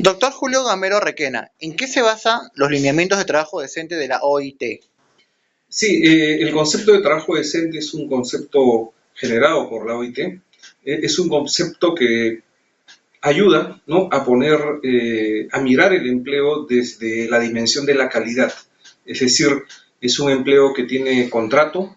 Doctor Julio Gamero Requena, ¿en qué se basan los lineamientos de trabajo decente de la OIT? Sí, el concepto de trabajo decente es un concepto generado por la OIT. Es un concepto que ayuda, ¿no?, a poner, a mirar el empleo desde la dimensión de la calidad. Es decir, es un empleo que tiene contrato,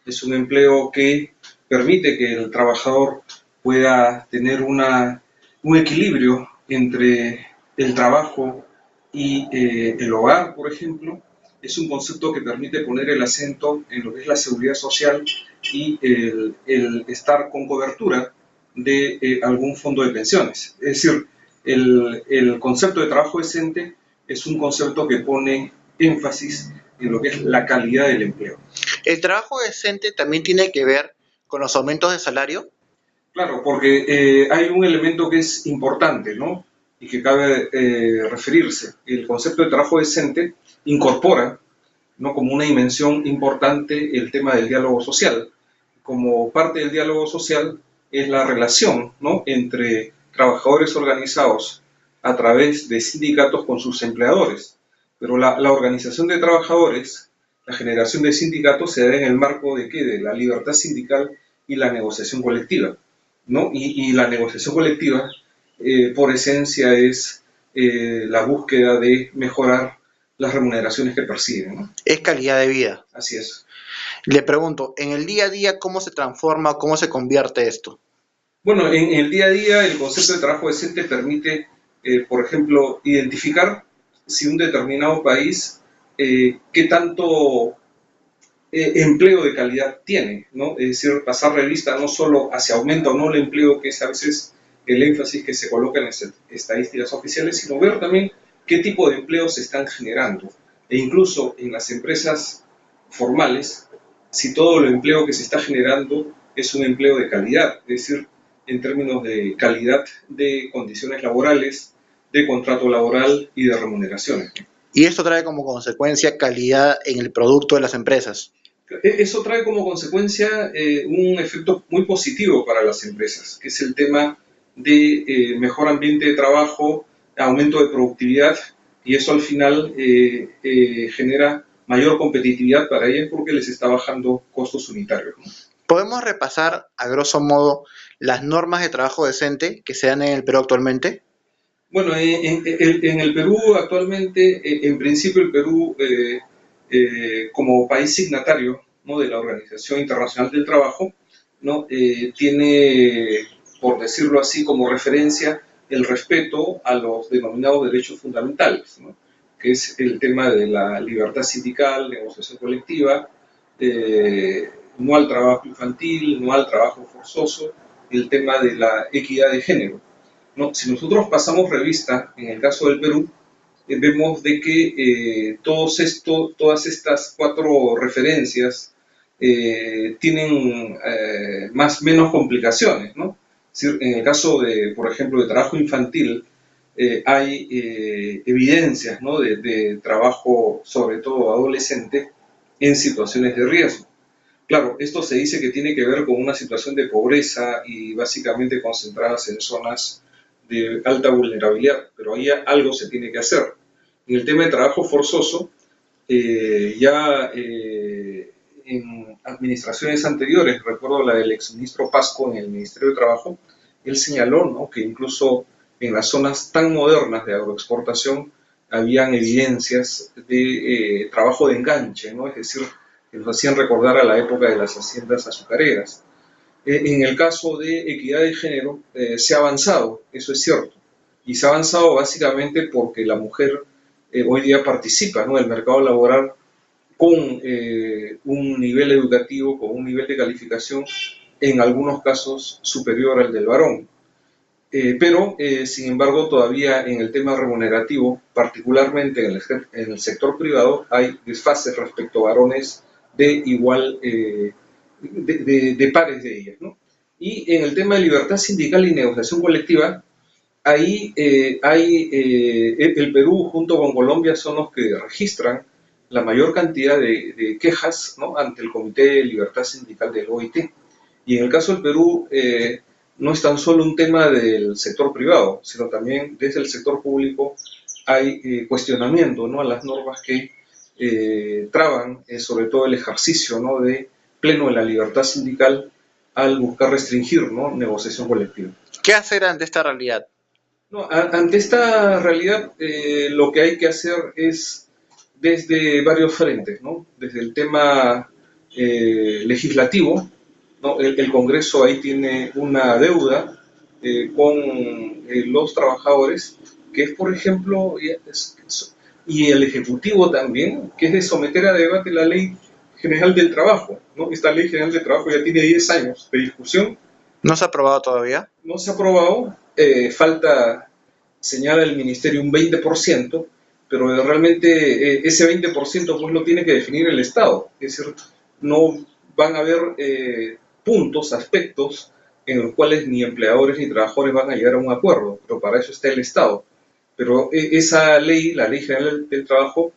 es un empleo que permite que el trabajador pueda tener un equilibrio entre el trabajo y el hogar, por ejemplo. Es un concepto que permite poner el acento en lo que es la seguridad social y el estar con cobertura de algún fondo de pensiones. Es decir, el concepto de trabajo decente es un concepto que pone énfasis en lo que es la calidad del empleo. ¿El trabajo decente también tiene que ver con los aumentos de salario? Claro, porque hay un elemento que es importante, ¿no?, y que cabe referirse. El concepto de trabajo decente incorpora, ¿no?, como una dimensión importante el tema del diálogo social. Como parte del diálogo social es la relación, ¿no?, entre trabajadores organizados a través de sindicatos con sus empleadores. Pero la organización de trabajadores, la generación de sindicatos se da en el marco de ¿qué? De la libertad sindical y la negociación colectiva, ¿no? Y la negociación colectiva, por esencia, es la búsqueda de mejorar las remuneraciones que perciben, ¿no? Es calidad de vida. Así es. Le pregunto, en el día a día, ¿cómo se transforma, cómo se convierte esto? Bueno, en el día a día el concepto de trabajo decente permite, por ejemplo, identificar si un determinado país qué tanto empleo de calidad tiene, ¿no? Es decir, pasar revista no solo hacia aumenta o no el empleo, que es a veces el énfasis que se coloca en las estadísticas oficiales, sino ver también qué tipo de empleos se están generando. E incluso en las empresas formales, si todo el empleo que se está generando es un empleo de calidad, es decir, en términos de calidad de condiciones laborales, de contrato laboral y de remuneraciones. Y esto trae como consecuencia calidad en el producto de las empresas. Eso trae como consecuencia un efecto muy positivo para las empresas, que es el tema de mejor ambiente de trabajo, aumento de productividad, y eso al final genera mayor competitividad para ellas porque les está bajando costos unitarios, ¿no? ¿Podemos repasar, a grosso modo, las normas de trabajo decente que se dan en el Perú actualmente? Bueno, en el Perú actualmente, en principio el Perú como país signatario, ¿no?, de la Organización Internacional del Trabajo, ¿no?, tiene, por decirlo así, como referencia el respeto a los denominados derechos fundamentales, ¿no?, que es el tema de la libertad sindical, negociación colectiva, no al trabajo infantil, no al trabajo forzoso, el tema de la equidad de género, ¿no? Si nosotros pasamos revista, en el caso del Perú, vemos de que todas estas cuatro referencias tienen menos complicaciones, ¿no? Es decir, en el caso de, por ejemplo, de trabajo infantil, hay evidencias, ¿no?, de trabajo, sobre todo adolescente, en situaciones de riesgo. Claro, esto se dice que tiene que ver con una situación de pobreza y básicamente concentradas en zonas de alta vulnerabilidad, pero ahí algo se tiene que hacer. En el tema de trabajo forzoso, en administraciones anteriores, recuerdo la del exministro Pasco en el Ministerio de Trabajo, él señaló, ¿no?, que incluso en las zonas tan modernas de agroexportación habían evidencias de trabajo de enganche, ¿no?, es decir, que nos hacían recordar a la época de las haciendas azucareras. En el caso de equidad de género, se ha avanzado, eso es cierto, y se ha avanzado básicamente porque la mujer hoy día participa, ¿no?, del mercado laboral con un nivel educativo, con un nivel de calificación, en algunos casos superior al del varón. Sin embargo, todavía en el tema remunerativo, particularmente en el sector privado, hay desfases respecto a varones de igual, de pares de ellas, ¿no? Y en el tema de libertad sindical y negociación colectiva, ahí el Perú junto con Colombia son los que registran la mayor cantidad de quejas, ¿no?, ante el Comité de Libertad Sindical del OIT. Y en el caso del Perú, no es tan solo un tema del sector privado, sino también desde el sector público hay cuestionamiento, ¿no?, a las normas que traban sobre todo el ejercicio, ¿no?, de pleno de la libertad sindical al buscar restringir, ¿no?, negociación colectiva. ¿Qué hacer ante esta realidad? No, ante esta realidad, lo que hay que hacer es desde varios frentes, ¿no? Desde el tema legislativo, ¿no? El Congreso ahí tiene una deuda con los trabajadores, que es, por ejemplo, y el Ejecutivo también, que es de someter a debate la Ley General del Trabajo, ¿no? Esta Ley General del Trabajo ya tiene 10 años de discusión, ¿No se ha aprobado todavía? no se ha aprobado, falta, señala el Ministerio, un 20%, pero realmente ese 20% pues lo tiene que definir el Estado. Es decir, no van a haber puntos, aspectos en los cuales ni empleadores ni trabajadores van a llegar a un acuerdo, pero para eso está el Estado. Pero esa ley, la Ley General del Trabajo,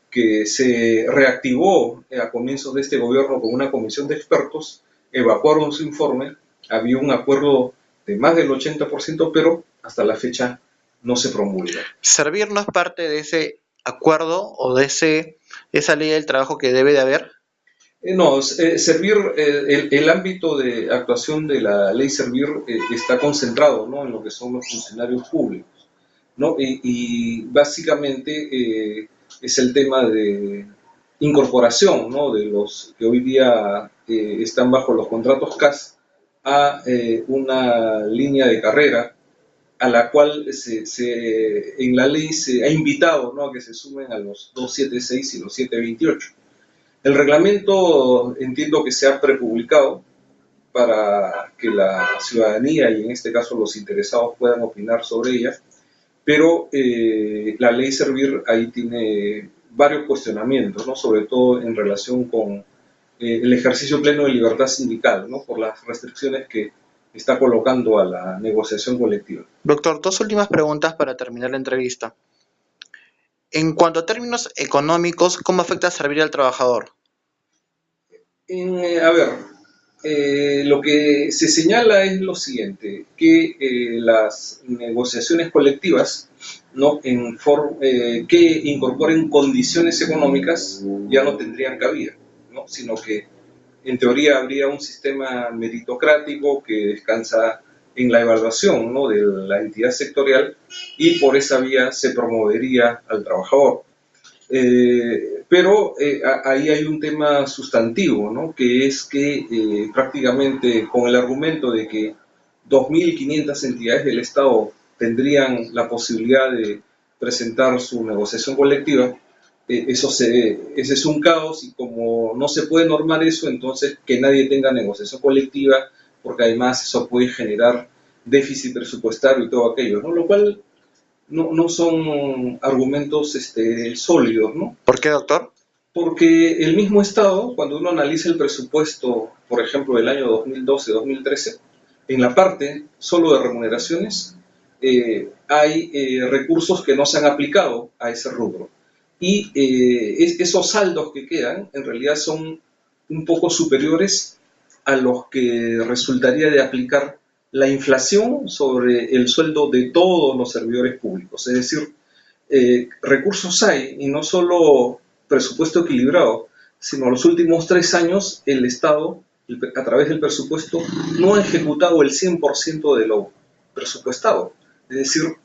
que se reactivó a comienzos de este gobierno con una comisión de expertos, evacuaron su informe, había un acuerdo de más del 80%, pero hasta la fecha no se promulga. ¿Servir no es parte de ese acuerdo o de esa ley del trabajo que debe de haber? No, Servir, el ámbito de actuación de la ley Servir está concentrado, ¿no?, en lo que son los funcionarios públicos, ¿no? Y básicamente es el tema de incorporación, ¿no?, de los que hoy día están bajo los contratos CAS a una línea de carrera a la cual en la ley se ha invitado, ¿no?, a que se sumen a los 276 y los 728. El reglamento entiendo que se ha prepublicado para que la ciudadanía y en este caso los interesados puedan opinar sobre ella, pero la ley Servir ahí tiene varios cuestionamientos, ¿no?, sobre todo en relación con el ejercicio pleno de libertad sindical, ¿no?, por las restricciones que está colocando a la negociación colectiva. Doctor, dos últimas preguntas para terminar la entrevista. En cuanto a términos económicos, ¿cómo afecta servir al trabajador? A ver, lo que se señala es lo siguiente, que las negociaciones colectivas, ¿no?, que incorporen condiciones económicas ya no tendrían cabida, ¿no?, sino que en teoría habría un sistema meritocrático que descansa en la evaluación, ¿no?, de la entidad sectorial y por esa vía se promovería al trabajador. Pero ahí hay un tema sustantivo, ¿no?, que es que prácticamente con el argumento de que 2.500 entidades del Estado tendrían la posibilidad de presentar su negociación colectiva, ese es un caos y como no se puede normar eso, entonces que nadie tenga negociación colectiva, porque además eso puede generar déficit presupuestario y todo aquello, ¿no?, lo cual no son argumentos sólidos, ¿no? ¿Por qué, doctor? Porque el mismo Estado, cuando uno analiza el presupuesto, por ejemplo, del año 2012-2013, en la parte solo de remuneraciones, hay recursos que no se han aplicado a ese rubro. Y esos saldos que quedan, en realidad son un poco superiores a los que resultaría de aplicar la inflación sobre el sueldo de todos los servidores públicos. Es decir, recursos hay y no solo presupuesto equilibrado, sino los últimos 3 años el Estado, a través del presupuesto, no ha ejecutado el 100% de lo presupuestado. Es decir,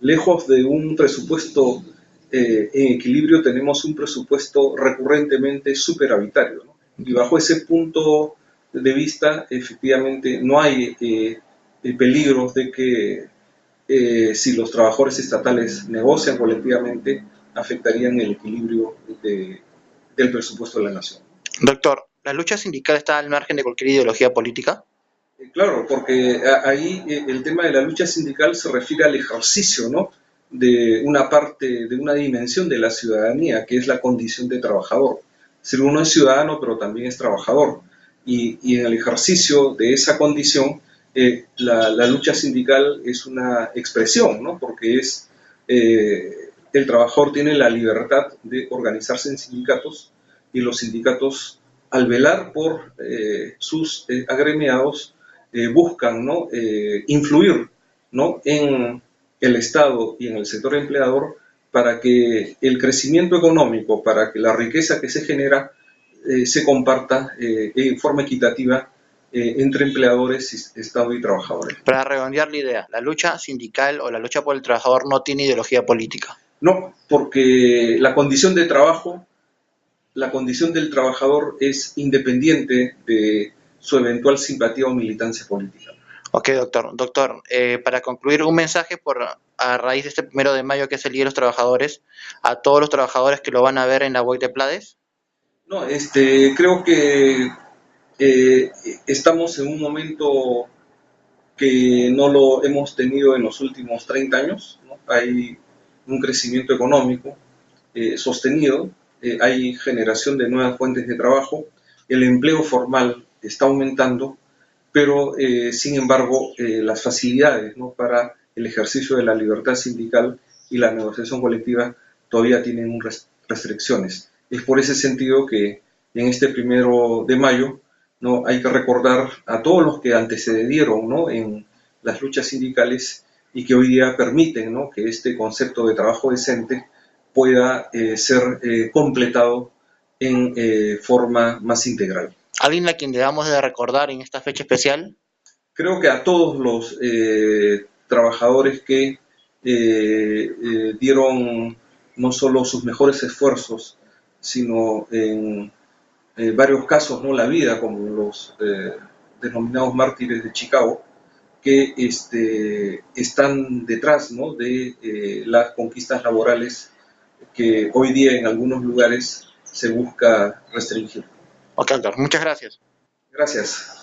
lejos de un presupuesto en equilibrio, tenemos un presupuesto recurrentemente superavitario, ¿no? Y bajo ese punto de vista, efectivamente, no hay peligros de que si los trabajadores estatales negocian colectivamente, afectarían el equilibrio del presupuesto de la nación. Doctor, ¿la lucha sindical está al margen de cualquier ideología política? Claro, porque ahí el tema de la lucha sindical se refiere al ejercicio, ¿no?, de una parte, de una dimensión de la ciudadanía, que es la condición de trabajador. Si uno es ciudadano, pero también es trabajador. Y en el ejercicio de esa condición, la lucha sindical es una expresión, ¿no?, porque el trabajador tiene la libertad de organizarse en sindicatos y los sindicatos, al velar por sus agremiados, buscan, ¿no? Influir, ¿no? en el Estado y en el sector empleador para que el crecimiento económico, para que la riqueza que se genera se comparta en forma equitativa entre empleadores, Estado y trabajadores. Para redondear la idea, la lucha sindical o la lucha por el trabajador no tiene ideología política. No, porque la condición del trabajador es independiente de su eventual simpatía o militancia política. Ok, doctor. Doctor, para concluir, un mensaje a raíz de este 1 de mayo, que es el Día de los Trabajadores, a todos los trabajadores que lo van a ver en la web de Plades. No, creo que eh, estamos en un momento que no lo hemos tenido en los últimos 30 años, ¿no? Hay un crecimiento económico sostenido, hay generación de nuevas fuentes de trabajo, el empleo formal está aumentando, pero sin embargo las facilidades, ¿no? para el ejercicio de la libertad sindical y la negociación colectiva todavía tienen restricciones. Es por ese sentido que en este 1 de mayo, ¿no? hay que recordar a todos los que antecedieron, ¿no? en las luchas sindicales y que hoy día permiten, ¿no? que este concepto de trabajo decente pueda ser completado en forma más integral. ¿Alguien a quien debamos de recordar en esta fecha especial? Creo que a todos los trabajadores que dieron no solo sus mejores esfuerzos, sino en varios casos no la vida, como los denominados mártires de Chicago, que están detrás, ¿no? de las conquistas laborales que hoy día en algunos lugares se busca restringir. Ok, doctor. Muchas gracias. Gracias.